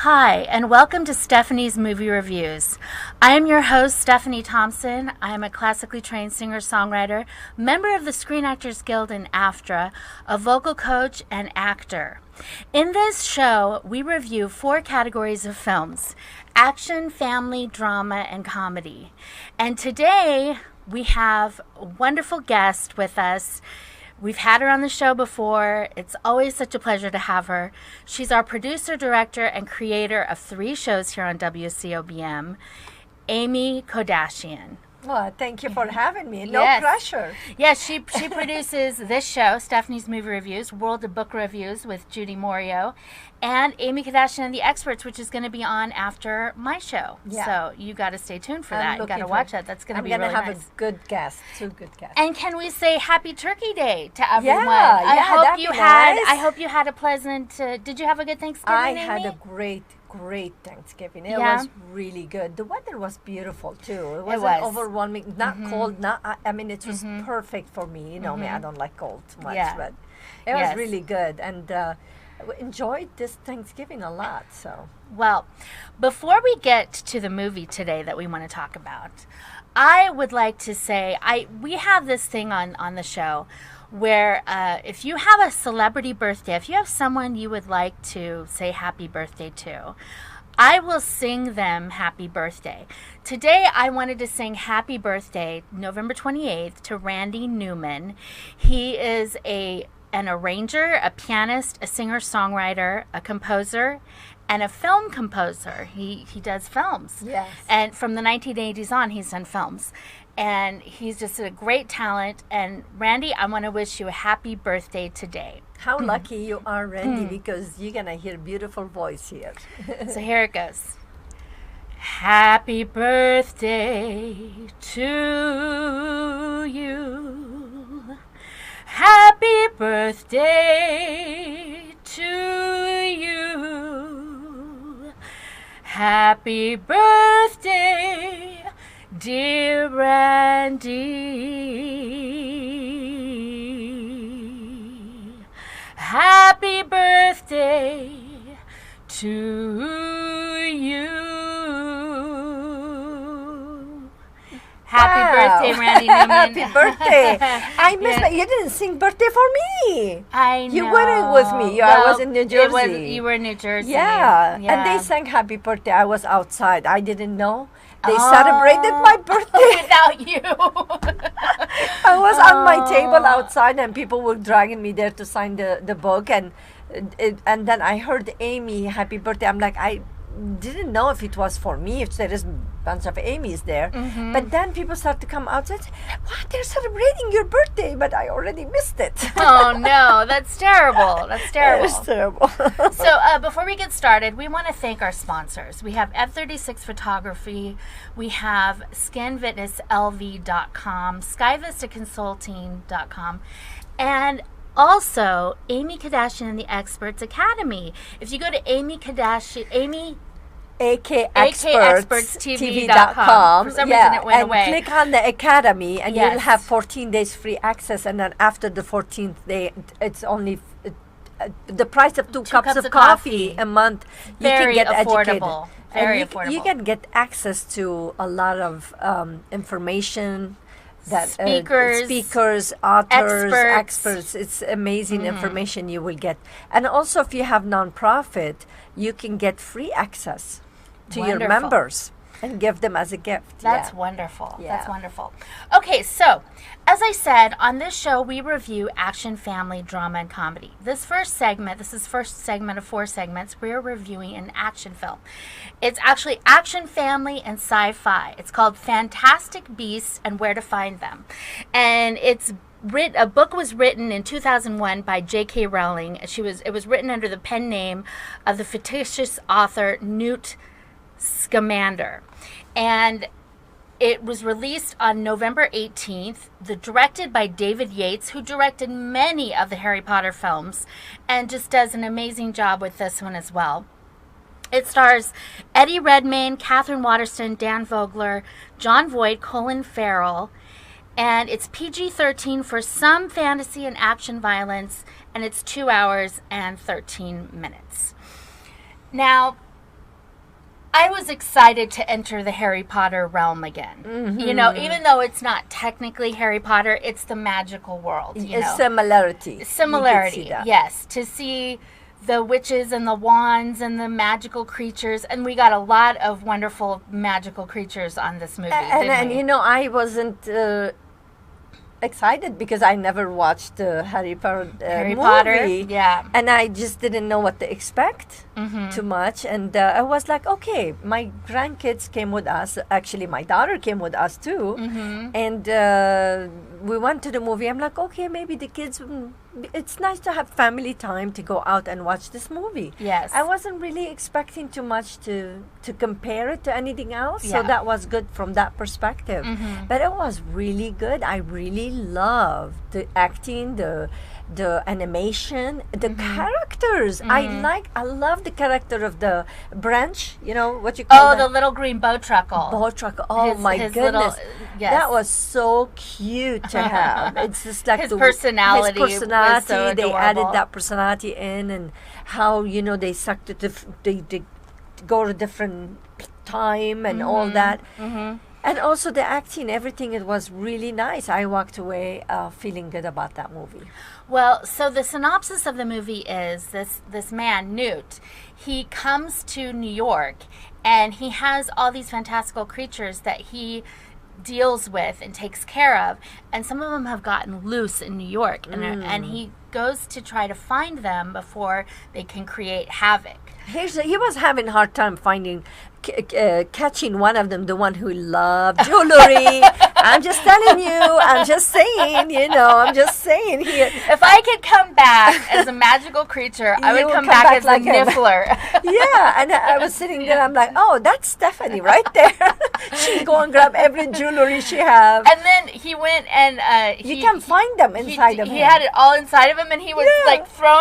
Hi, and welcome to Stephanie's Movie Reviews. I am your host, Stephanie Thompson. I am a classically trained singer-songwriter, member of the Screen Actors Guild and AFTRA, a vocal coach, and actor. In this show, we review 4 categories of films: action, family, drama, and comedy. And today, we have a wonderful guest with us. We've had her on the show before. It's always such a pleasure to have her. She's our producer, director, and creator of 3 shows here on WCOBM, Amy Kodashian. Well, thank you for having me. No pressure. Yes, she produces this show, Stephanie's Movie Reviews, World of Book Reviews with Judy Morio, and Amy Kodashian and the Experts, which is going to be on after my show. Yeah. So you got to stay tuned for that. You got to watch that. That's going to be really nice. I'm going to have a good guest, 2 good guests. And can we say Happy Turkey Day to everyone? Yeah, I hope you had. Nice. I hope you had a pleasant. Did you have a good Thanksgiving? I Amy? had a great Thanksgiving. It was really good. The weather was beautiful too. It wasn't overwhelming, not cold. I mean, it was perfect for me. You know me, I don't like cold too much, but it was really good, and enjoyed this Thanksgiving a lot. So, well, before we get to the movie today that we want to talk about, I would like to say we have this thing on the show where if you have a celebrity birthday, if you have someone you would like to say happy birthday to, I will sing them happy birthday. Today, I wanted to sing happy birthday, November 28th, to Randy Newman. He is an arranger, a pianist, a singer-songwriter, a composer, and a film composer. He does films. Yes. And from the 1980s on, he's done films. And he's just a great talent. And Randy, I want to wish you a happy birthday today. How lucky you are, Randy, because you're going to hear a beautiful voice here. So here it goes. Happy birthday to you. Happy birthday to you. Happy birthday, dear Randy. Happy birthday to you. Happy birthday, Randy Newman. Happy birthday. I missed that. You didn't sing birthday for me. I know. You weren't with me. I was in New Jersey. You were in New Jersey. Yeah. And they sang happy birthday. I was outside. I didn't know. They celebrated my birthday without you. I was on my table outside, and people were dragging me there to sign the book. And then I heard Amy, happy birthday. I'm like, I didn't know if it was for me, if there is a bunch of Amy's there. But then people started to come out and say, what, they're celebrating your birthday, but I already missed it. Oh no, that's terrible. That's terrible. It's terrible. So before we get started, we want to thank our sponsors. We have F36 Photography, we have SkinFitnessLV.com, SkyVistaConsulting.com, and also Amy Kodashian and the Experts Academy. If you go to Amy Kodashian, AKExpertstv.com. For some reason it went away. And click on the Academy, and you'll have 14 days free access. And then after the 14th day, it's only the price of 2 cups of coffee a month. Very you can get affordable. educated. Very and affordable. You can get access to a lot of information. That speakers, authors, experts. It's amazing information you will get. And also, if you have nonprofit, you can get free access to your members and give them as a gift. That's wonderful. Yeah. That's wonderful. Okay, so as I said, on this show we review action, family, drama, and comedy. This is first segment of 4 segments. We're reviewing an action film. It's actually action, family, and sci-fi. It's called Fantastic Beasts and Where to Find Them. And a book was written in 2001 by J.K. Rowling. It was written under the pen name of the fictitious author Newt Scamander. And it was released on November 18th, directed by David Yates, who directed many of the Harry Potter films and just does an amazing job with this one as well. It stars Eddie Redmayne, Catherine Waterston, Dan Vogler, Jon Voight, Colin Farrell, and it's PG-13 for some fantasy and action violence, and it's 2 hours and 13 minutes. Now, was excited to enter the Harry Potter realm again. Mm-hmm. You know, even though it's not technically Harry Potter, it's the magical world. You know? Similarity. Similarity, yes. To see the witches and the wands and the magical creatures, and we got a lot of wonderful magical creatures on this movie. And you know, I wasn't excited because I never watched Harry Potter movie. Yeah, and I just didn't know what to expect too much, and I was like, okay, my grandkids came with us. Actually, my daughter came with us too, and we went to the movie. I'm like, okay, maybe the kids. It's nice to have family time to go out and watch this movie. Yes. I wasn't really expecting too much to compare it to anything else, Yeah. so that was good from that perspective. But it was really good. I really loved the acting, the animation, the characters. I love the character of the branch. You know what you call the little green bow truckle. Oh my his goodness, yes. that was so cute to have. It's just like His personality was so they added adorable. that personality in, and how they sucked it. They go to different time and all that. And also the acting, everything, it was really nice. I walked away feeling good about that movie. Well, so the synopsis of the movie is this man, Newt, he comes to New York and he has all these fantastical creatures that he deals with and takes care of, and some of them have gotten loose in New York, and he goes to try to find them before they can create havoc. He was having a hard time finding, catching one of them, the one who loved jewelry. I'm just telling you. I'm just saying. I'm just saying here. If I could come back as a magical creature, I would come back as like a Niffler. Yeah, and I was sitting there. I'm like, oh, that's Stephanie right there. She go and grab every jewelry she have. And then he went and you can find them inside of him. He had it all inside of him, and he was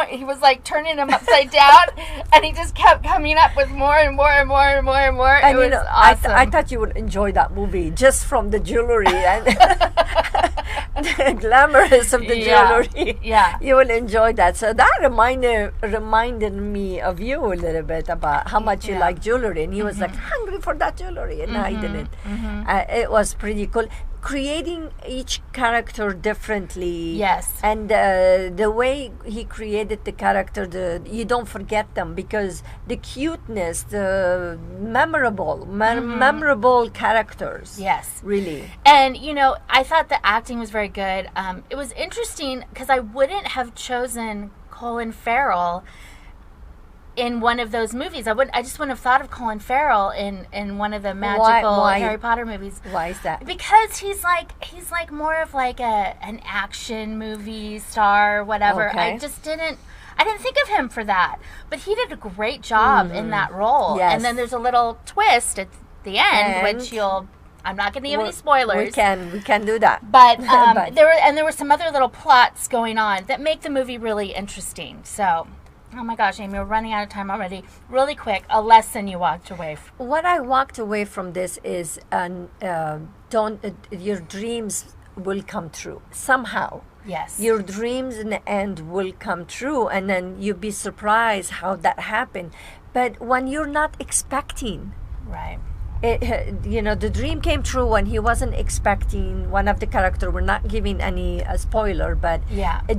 he was like turning them upside down, and he just kept coming up with more and more and more and more and more. And it was awesome. I thought you would enjoy that movie just from the jewelry and the glamorous of the jewelry. Yeah, you will enjoy that. So that reminded me of you a little bit about how much you like jewelry, and he was like hungry for that jewelry, and I didn't. It was pretty cool. Creating each character differently. Yes. And the way he created the character, you don't forget them, because the cuteness, the memorable characters. Yes. Really. And, I thought the acting was very good. It was interesting because I wouldn't have chosen Colin Farrell in one of those movies. I just wouldn't have thought of Colin Farrell in one of the magical Why? Harry Potter movies. Why is that? Because he's like more of like an action movie star, whatever. Okay. I didn't think of him for that. But he did a great job in that role. Yes. And then there's a little twist at the end, which I'm not going to give any spoilers. We can do that. But there were some other little plots going on that make the movie really interesting. So, oh my gosh, Amy, we're running out of time already. Really quick, a lesson you walked away from. What I walked away from this is, your dreams will come true somehow. Yes. Your dreams in the end will come true, and then you'll be surprised how that happened. But when you're not expecting, right. The dream came true when he wasn't expecting one of the character. We're not giving any spoiler, but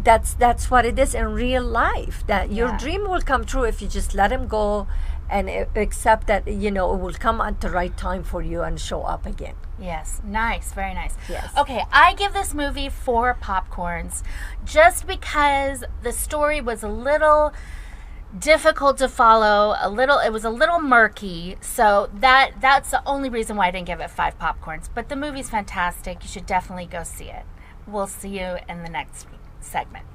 that's what it is in real life. That your dream will come true if you just let him go and accept that it will come at the right time for you and show up again. Yes, nice, very nice. Yes. Okay, I give this movie 4 popcorns, just because the story was a little difficult to follow, it was a little murky, so that's the only reason why I didn't give it 5 popcorns. But the movie's fantastic. You should definitely go see it. We'll see you in the next segment.